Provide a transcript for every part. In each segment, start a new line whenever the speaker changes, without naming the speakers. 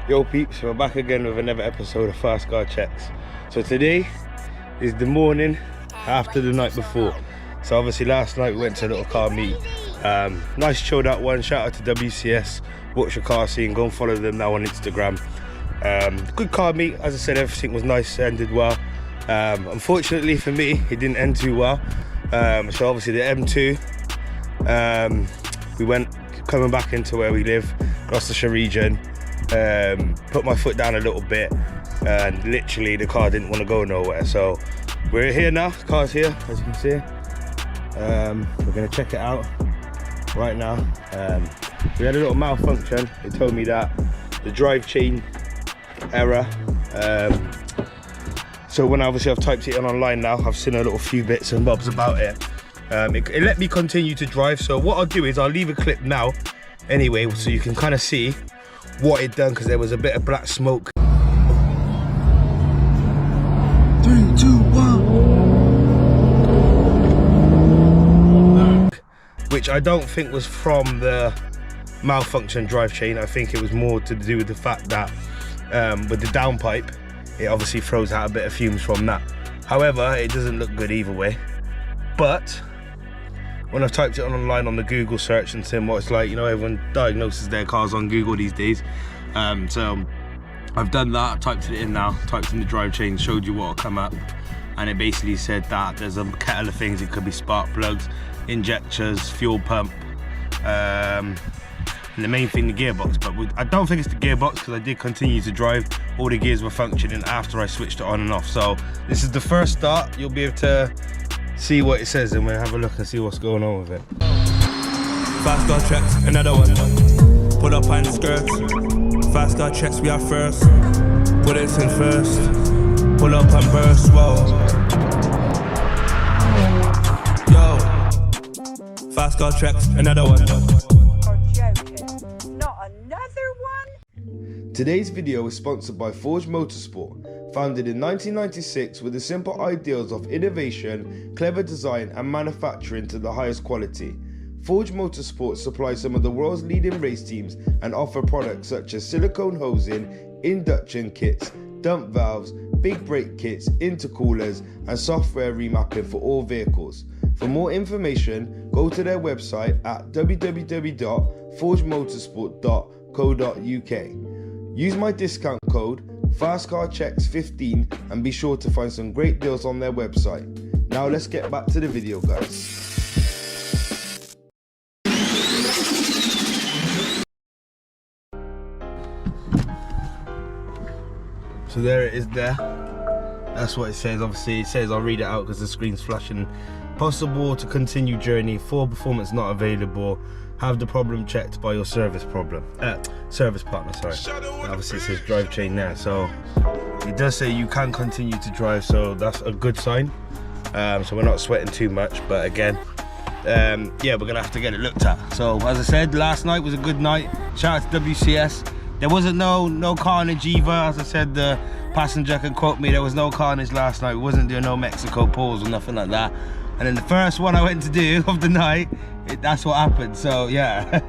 Yo peeps, we're back again with another episode of Fast Car Checks. So today is the morning after the night before. So obviously last night we went to a little car meet. Nice chilled out one. Shout out to WCS, Watch Your Car Scene. Go and follow them now on Instagram. Good car meet. As I said, everything was nice, ended well. Unfortunately for me, it didn't end too well. So obviously the M2, we went coming back into where we live, Gloucestershire region. Put my foot down a little bit and literally the car didn't want to go nowhere. So we're here now, the car's here as you can see. We're going to check it out right now. We had a little malfunction. It told me that the drive chain error. So when obviously I've typed it in online now, I've seen a little few bits and bobs about it. It let me continue to drive. So what I'll do is I'll leave a clip now anyway, so you can kind of see what it done, because there was a bit of black smoke.
3, 2, 1.
Which I don't think was from the malfunction drive chain. I think it was more to do with the fact that with the downpipe, it obviously throws out a bit of fumes from that. However, it doesn't look good either way. But when I've typed it online on the Google search and seen what it's like, you know, everyone diagnoses their cars on Google these days. So I've done that, typed it in now, typed in the drive chain, showed you what will come up. And it basically said that there's a kettle of things. It could be spark plugs, injectors, fuel pump, and the main thing, the gearbox. But I don't think it's the gearbox, because I did continue to drive. All the gears were functioning after I switched it on and off. So this is the first start. You'll be able to see what it says and we'll have a look and see what's going on with it.
Fast car checks, another one. Pull up on the skirts. Fast car checks, we are first. Bullets in first. Pull up and burst, whoa. Yo. Fast car checks, another one.
Today's video is sponsored by Forge Motorsport, founded in 1996 with the simple ideals of innovation, clever design and manufacturing to the highest quality. Forge Motorsport supplies some of the world's leading race teams and offer products such as silicone hosing, induction kits, dump valves, big brake kits, intercoolers and software remapping for all vehicles. For more information, go to their website at www.forgemotorsport.co.uk. Use my discount code FastCarChecks15 and be sure to find some great deals on their website. Now let's get back to the video, guys. So there it is there. That's what it says. Obviously it says, I'll read it out because the screen's flashing. Possible to continue journey, for performance not available. Have the problem checked by your service partner, sorry. Obviously it says drive chain there, so it does say you can continue to drive, so that's a good sign. So we're not sweating too much, but again, yeah, we're gonna have to get it looked at. So as I said, last night was a good night. Shout out to WCS. There wasn't no carnage either. As I said, the passenger can quote me, there was no carnage last night. We wasn't doing no Mexico pulls or nothing like that. And then the first one I went to do of the night, that's what happened. So yeah.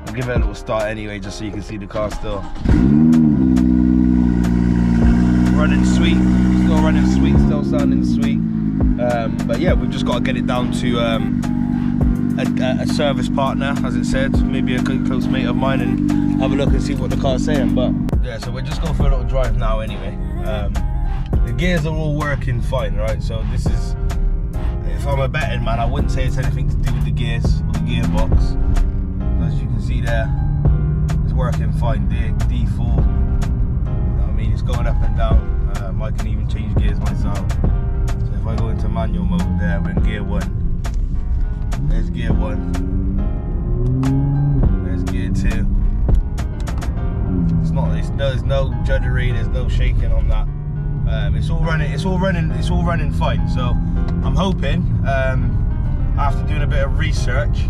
I'll give it a little start anyway, just so you can see the car still running sweet, still running sweet, still sounding sweet. But yeah, we've just got to get it down to a service partner, as it said, maybe a good close mate of mine, and have a look and see what the car's saying. But yeah, so we're just going for a little drive now anyway. The gears are all working fine, right? So this is, if I'm a betting man, I wouldn't say it's anything to do with the gears or the gearbox. As you can see there, it's working fine. D4, you know what I mean? It's going up and down. I can even change gears myself. So if I go into manual mode there, we're in gear 1. There's gear 1. There's gear 2. There's no juddery, there's no shaking on that. It's all running fine. So I'm hoping after doing a bit of research,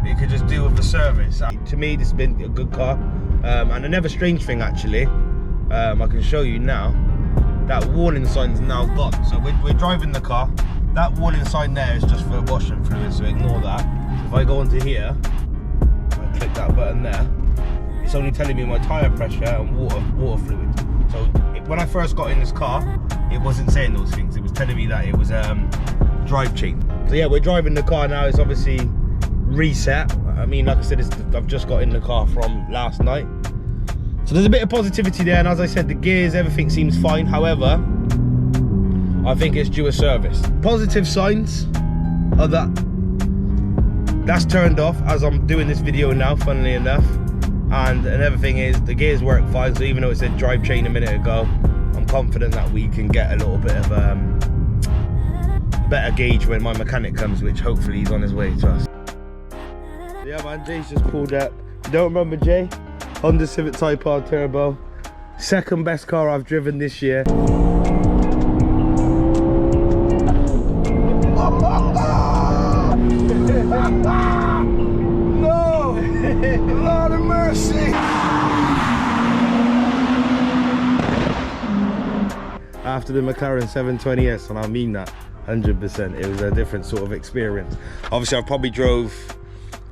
it could just do with the service. To me, this has been a good car. And another strange thing actually, I can show you now, that warning sign's now gone. So we're driving the car, that warning sign there is just for washing fluid, so ignore that. So if I go onto here, I click that button there, it's only telling me my tyre pressure and water fluid. So when I first got in this car, it wasn't saying those things. It was telling me that it was drive chain. So yeah, we're driving the car now. It's obviously reset. I mean, like I said, I've just got in the car from last night. So there's a bit of positivity there, and as I said, the gears, everything seems fine. However, I think it's due a service. Positive signs are that that's turned off as I'm doing this video now, funnily enough. And another thing is the gears work fine, so even though it said drive chain a minute ago, I'm confident that we can get a little bit of a better gauge when my mechanic comes, which hopefully he's on his way to us. Yeah man, Jay's just pulled up. You don't remember Jay? Honda Civic Type R Turbo. Second best car I've driven this year. No! Lord of mercy! After the McLaren 720S, and I mean that 100%, it was a different sort of experience. Obviously I probably drove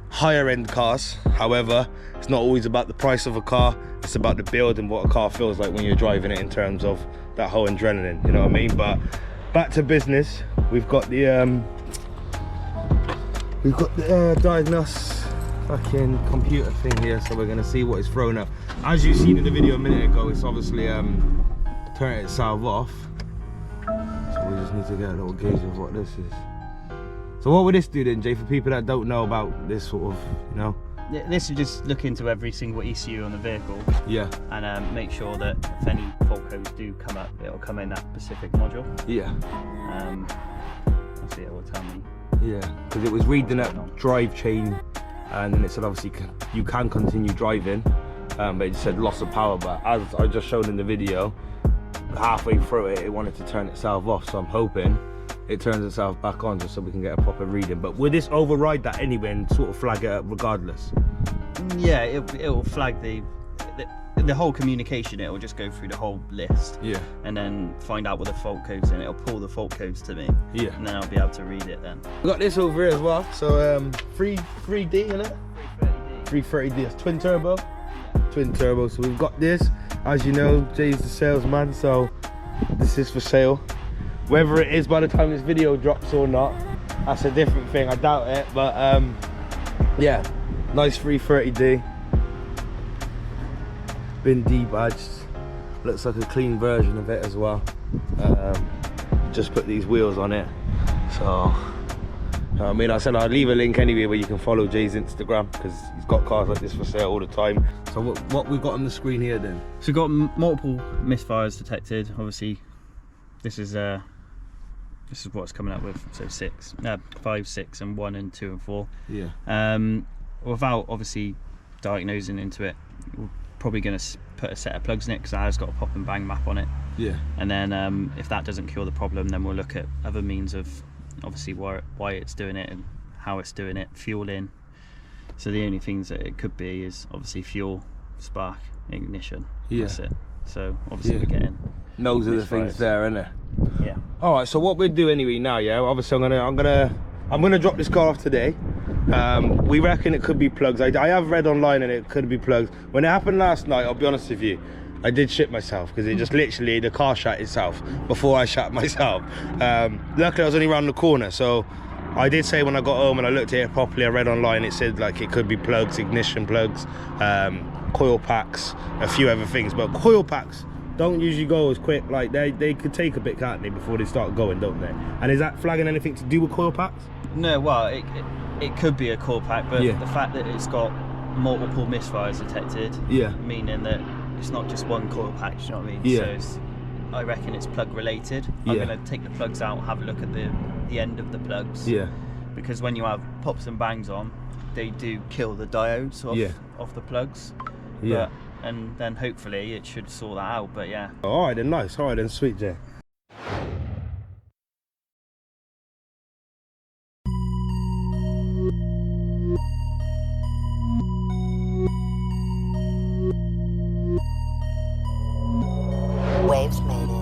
higher end cars, however it's not always about the price of a car, it's about the build and what a car feels like when you're driving it in terms of that whole adrenaline, you know what I mean? But back to business, we've got the diagnose fucking computer thing here, so we're going to see what is thrown up. As you've seen in the video a minute ago, it's obviously turning itself off, so we just need to get a little gauge of what this is. So what would this do then, Jay, for people that don't know about this sort of, you know?
Yeah, this will just look into every single ECU on the vehicle.
Yeah.
And make sure that if any fault codes do come up, it'll come in that specific module.
Yeah.
See, it will tell me.
Yeah, because it was reading that drive chain, and then it said obviously you can continue driving, but it just said loss of power. But as I just showed in the video, halfway through it, it wanted to turn itself off. So I'm hoping it turns itself back on just so we can get a proper reading. But would this override that anyway and sort of flag it up regardless?
Yeah, it will flag the whole communication. It will just go through the whole list. Yeah. And then find out what the fault codes in. It'll pull the fault codes to me. Yeah. And then I'll be able to read it then.
We got this over here as well. So 3D, innit? 330D. 330D. It's twin turbo. Yeah. Twin turbo. So we've got this. As you know, Jay's the salesman, so this is for sale. Whether it is by the time this video drops or not, that's a different thing. I doubt it, but yeah, nice 330D. Been debadged. Looks like a clean version of it as well. Just put these wheels on it. So, I mean, I said I'll leave a link anyway where you can follow Jay's Instagram, because he's got cars like this for sale all the time. So what we've got on the screen here then?
So we've got multiple misfires detected. Obviously, this is what's coming up with. So 5, 6, and 1, and 2, and 4. Yeah. Without obviously diagnosing into it, we're probably going to put a set of plugs in it, because it has got a pop and bang map on it. Yeah. And then if that doesn't cure the problem, then we'll look at other means of obviously why it's doing it and how it's doing it. Fueling. So the only things that it could be is obviously fuel, spark, ignition. Yeah. That's it. So obviously we're getting
those are the things there, isn't it?
Yeah.
All right. So what we'll do anyway now, yeah. Obviously I'm gonna drop this car off today. We reckon it could be plugs. I have read online and it could be plugs. When it happened last night, I'll be honest with you, I did shit myself, because it just literally, the car shut itself before I shut myself. Luckily I was only around the corner, so I did say when I got home and I looked at it properly, I read online, it said like it could be plugs, ignition plugs, coil packs, a few other things. But coil packs don't usually go as quick. Like they could take a bit, can't they, before they start going, don't they? And is that flagging anything to do with coil packs?
No, well, it could be a coil pack, but the fact that it's got multiple misfires detected, meaning that it's not just one coil pack, do you know what I mean? Yeah. So I reckon it's plug related. I'm going to take the plugs out, have a look at the end of the plugs. Yeah. Because when you have pops and bangs on, they do kill the diodes off the plugs. Yeah. And then hopefully it should sort that out, but yeah.
All right then, nice. All right then, sweet, Jay.
Waves made it.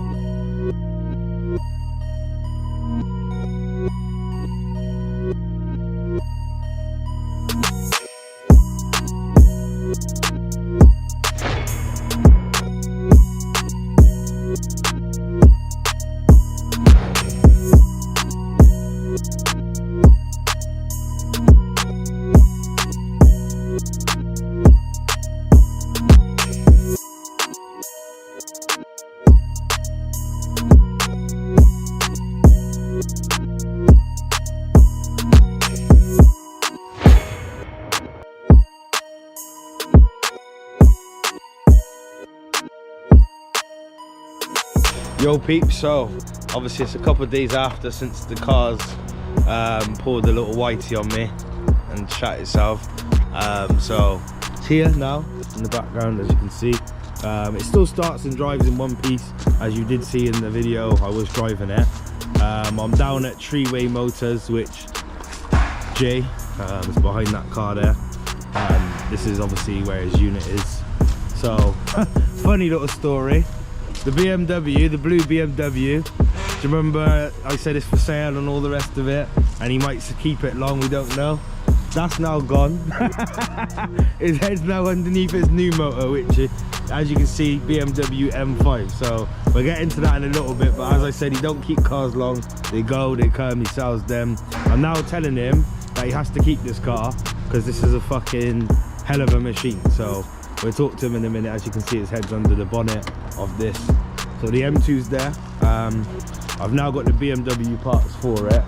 Yo peeps, so obviously it's a couple of days after since the car's pulled a little whitey on me and shot itself. So it's here now in the background, as you can see. It still starts and drives in one piece, as you did see in the video. I was driving it. I'm down at Treeway Motors, which Jay is behind that car there. This is obviously where his unit is. So funny little story. The BMW, the blue BMW, do you remember I said it's for sale and all the rest of it, and he might keep it long, we don't know. That's now gone. His head's now underneath his new motor, which is, as you can see, BMW M5. So we'll get into that in a little bit, but as I said, he don't keep cars long. They go, they come, he sells them. I'm now telling him that he has to keep this car because this is a fucking hell of a machine. So we'll talk to him in a minute. As you can see, his head's under the bonnet of this. So the M2's there. I've now got the BMW parts for it.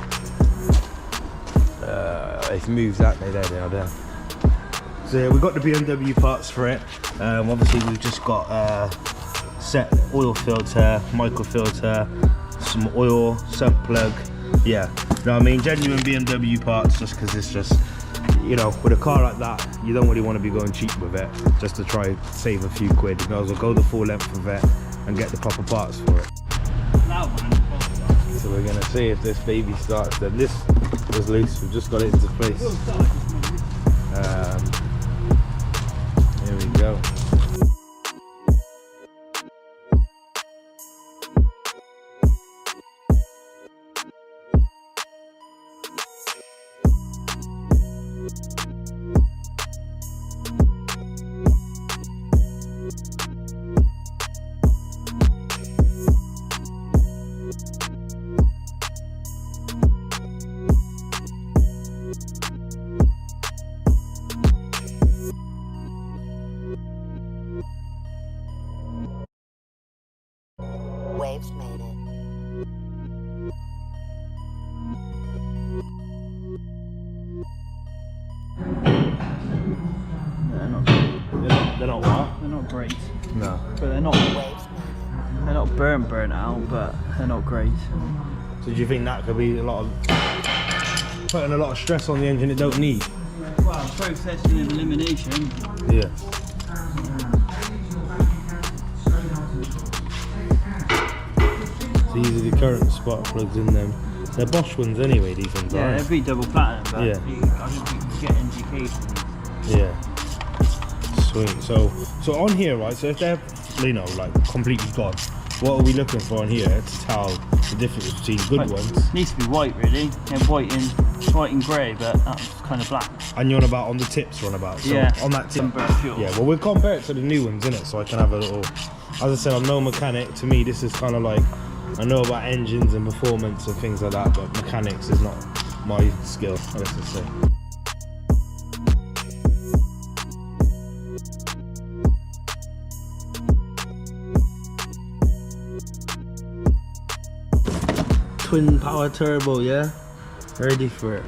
It moves out there, they are there. So yeah, we've got the BMW parts for it. Obviously we've just got set oil filter, micro filter, some oil, sump plug. Yeah, you know what I mean? Genuine BMW parts, just because it's just, you know, with a car like that, you don't really want to be going cheap with it, just to try and save a few quid. You know, so go the full length of it and get the proper parts for it. So we're gonna see if this baby starts. Then this was loose, we've just got it into place. Here we go.
Waves made it.
They're not what? They're not great.
No.
But they're not burnt out, but they're not great.
So do you think that could be a lot of putting a lot of stress on the engine it don't need?
Well, processing and elimination.
Yeah. These are the current spark plugs in them. They're Bosch ones anyway, these ones,
Yeah,
right?
they'd be double platinum, but
yeah.
I just think you get indications.
Yeah. Sweet. So on here, right, so if they're, you know, like completely gone, what are we looking for on here to tell the difference between good ones?
It needs to be white, really. Yeah, white and grey, but that's kind of black.
And you're on about on the tips, you're on about. So
yeah.
On that tip.
Fuel.
Yeah, well we'll compare it to the new ones, innit? So I can have a little, as I said, I'm no mechanic. To me, this is kind of like, I know about engines and performance and things like that, but mechanics is not my skill, let's just say. Twin power turbo, yeah? Ready for it.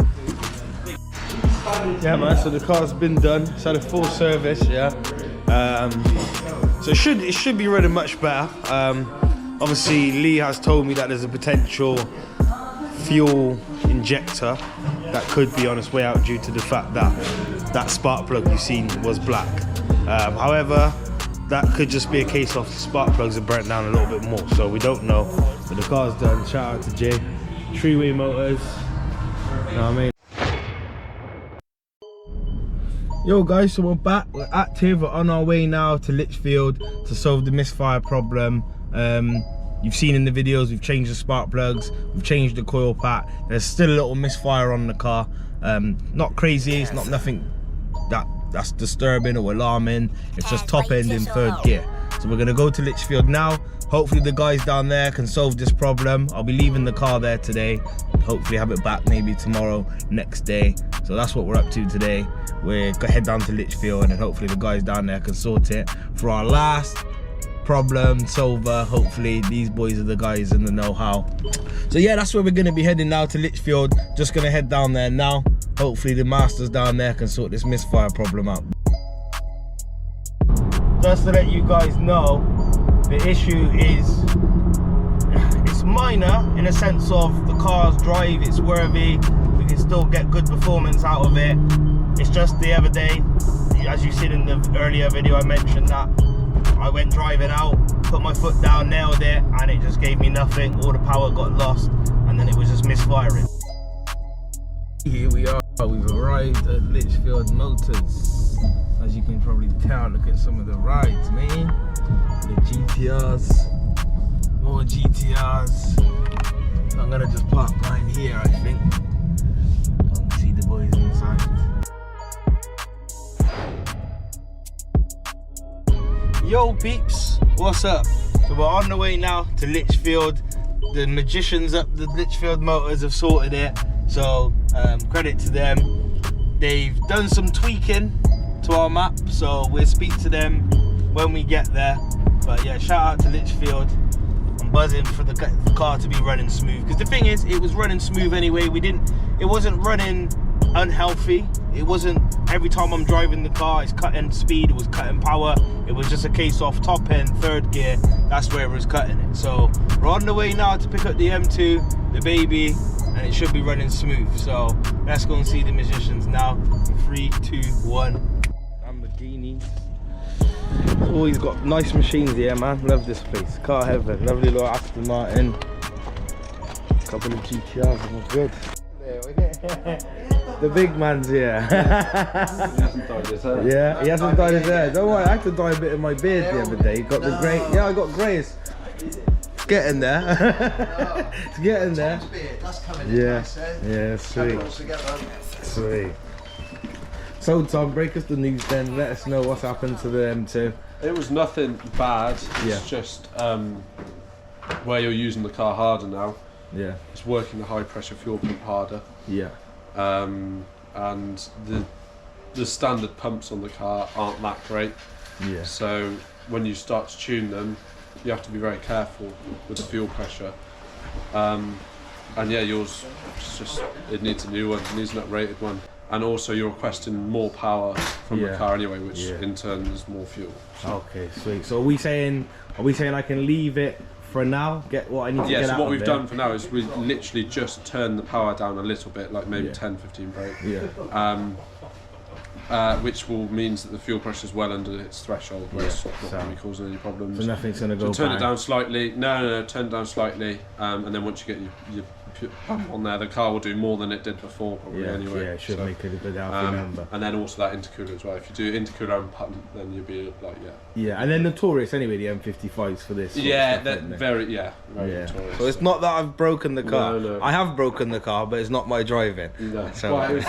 Yeah man, so the car's been done. It's had a full service, yeah. So it should be running much better. Obviously Lee has told me that there's a potential fuel injector that could be on its way out due to the fact that that spark plug you've seen was black. However, that could just be a case of the spark plugs are burnt down a little bit more, so we don't know. But the car's done. Shout out to Jay. Treeway Motors. You know what I mean? Yo guys, so we're back, we're active, we're on our way now to Litchfield to solve the misfire problem. You've seen in the videos, we've changed the spark plugs, we've changed the coil pack. There's still a little misfire on the car. Not crazy, it's not nothing that's disturbing or alarming. It's just top end in third gear. So we're gonna go to Litchfield now. Hopefully the guys down there can solve this problem. I'll be leaving the car there today. Hopefully have it back maybe tomorrow, next day. So that's what we're up to today. We're gonna head down to Litchfield and then hopefully the guys down there can sort it for our last problem solver. Hopefully these boys are the guys in the know-how. So yeah, that's where we're gonna be heading now, to Litchfield. Just gonna head down there now. Hopefully the masters down there can sort this misfire problem out. Just to let you guys know, the issue is it's minor in a sense of the car's drive, it's worthy, we can still get good performance out of it. It's just the other day, as you seen in the earlier video, I mentioned that I went driving out, put my foot down, nailed it, and it just gave me nothing. All the power got lost, and then it was just misfiring.
Here we are, we've arrived at Litchfield Motors. As you can probably tell, look at some of the rides, man. The GTRs, more GTRs. I'm gonna just park right here, I think. I can see the boys inside.
Yo peeps, what's up? So we're on the way now to Litchfield. The magicians up the Litchfield Motors have sorted it, so credit to them. They've done some tweaking to our map, so we'll speak to them when we get there. But yeah, shout out to Litchfield. I'm buzzing for the car to be running smooth, because the thing is, it was running smooth anyway. It wasn't running unhealthy. It wasn't every time I'm driving the car it's cutting speed, it was cutting power. It was just a case of top end, third gear, that's where it was cutting it. So we're on the way now to pick up the M2, the baby, and it should be running smooth. So let's go and see the magicians now. 3, 2, 1. Lamborghinis. Always got nice machines here, man. Love this place. Car heaven. Lovely little Aston Martin. Couple of GTRs and we're good. The big man's here. He hasn't dyed his hair. Yeah, he hasn't dyed his hair. Don't worry, I had to dye a bit of my beard the other day. Got the grey. Yeah, I got grey. It's getting there. It's getting there.
That's coming
yeah. Yeah, sweet. Sweet. So Tom, break us the news then. Let us know what's happened to the M2.
It was nothing bad.
Yeah.
It's just where you're using the car harder now.
Yeah.
It's working the high pressure fuel pump harder.
Yeah.
And the standard pumps on the car aren't that great.
Yeah.
So when you start to tune them, you have to be very careful with the fuel pressure. And yeah, yours it needs a new one. It needs an uprated one. And also you're requesting more power from the car anyway, which in turn is more fuel. So.
Okay, sweet. So are we saying I can leave it for now, get what I need to get out of it?
Yeah, so what we've done for now is we literally just turned the power down a little bit, like maybe 10-15 brake.
Yeah.
Which means that the fuel pressure is well under its threshold, where it's not going to be causing any problems.
So nothing's going to go
turn
bang.
it down slightly. No, turn it down slightly, and then once you get your pump on there, the car will do more than it did before, probably anyway.
Yeah, it should make it a good healthy number.
And then also that intercooler as well. If you do intercooler and pump, then you'll be like,
Yeah, and then notorious anyway, the M55s for this.
Very notorious.
So it's not that I've broken the car.
No.
I have broken the car, but it's not my driving.
No.
So.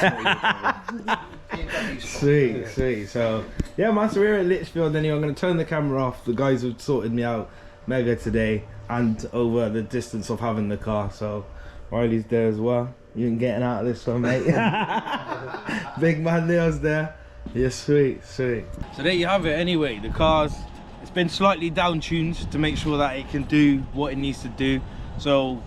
Sweet. So yeah, man. So we're at Litchfield. Anyway, I'm going to turn the camera off. The guys have sorted me out mega today, and over the distance of having the car. So Riley's there as well. You ain't getting out of this one, mate. Big man Neil's there. Yeah, sweet. So there you have it. Anyway, the car's it's been slightly down tuned to make sure that it can do what it needs to do. So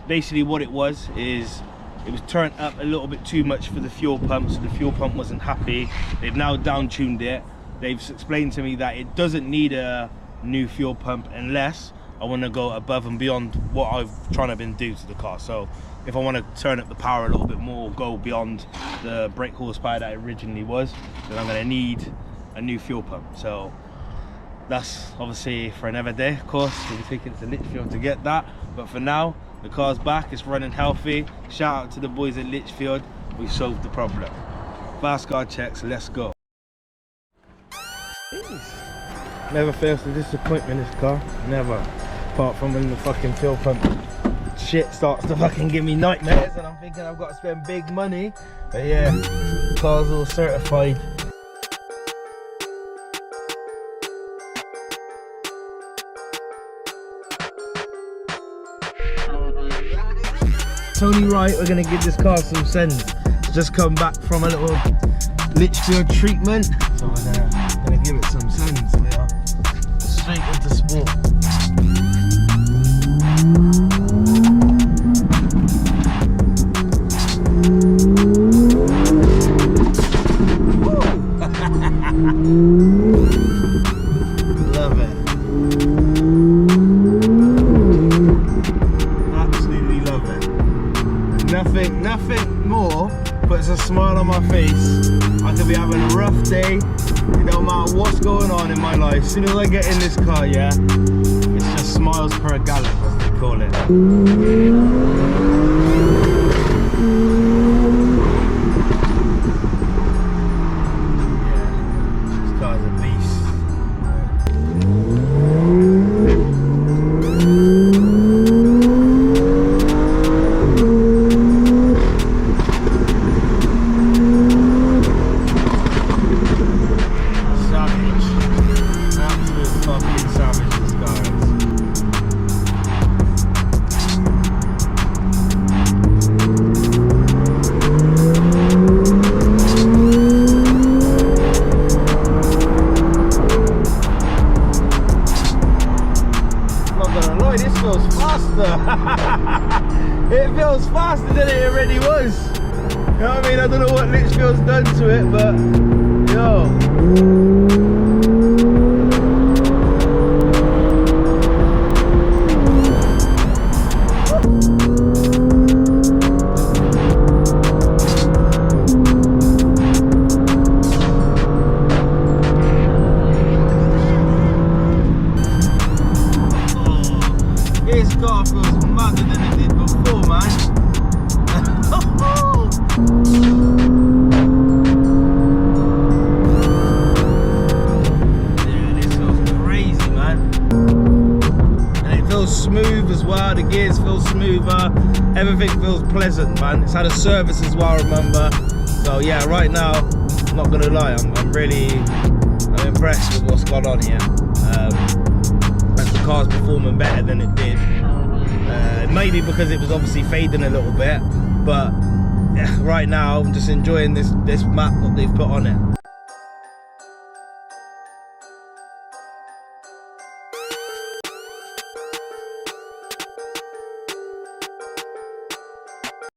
basically, what it was is. It was turned up a little bit too much for the fuel pump, so the fuel pump wasn't happy. They've now down-tuned it. They've explained to me that it doesn't need a new fuel pump unless I want to go above and beyond what I've trying to do to the car. So if I want to turn up the power a little bit more, go beyond the brake horsepower that it originally was, then I'm going to need a new fuel pump. So that's obviously for another day, of course. We'll be taking it to Litchfield to get that. But for now, the car's back, it's running healthy. Shout out to the boys at Litchfield. We solved the problem. Fast car checks, let's go. Jeez. Never fails to disappoint me in this car. Never. Apart from when the fucking fuel pump shit starts to fucking give me nightmares and I'm thinking I've got to spend big money. But yeah, car's all certified. Tony Wright, we're gonna give this car some sends. It's just come back from a little Litchfield treatment, so we're gonna give it some sends. We are straight into sport. Love it. going on in my life. As soon as I get in this car, yeah, it's just miles per gallon, as they call it. It feels faster than it already was. You know what I mean? I don't know what Litchfield's done to it, but yo. This car feels madder than it did before, man. Yeah, this feels crazy, man. And it feels smooth as well. The gears feel smoother. Everything feels pleasant, man. It's had a service as well, remember. So yeah, right now, I'm not gonna lie, I'm impressed with what's gone on here. The car's performing better than it did. Maybe because it was obviously fading a little bit, but yeah, right now I'm just enjoying this map that they've put on it.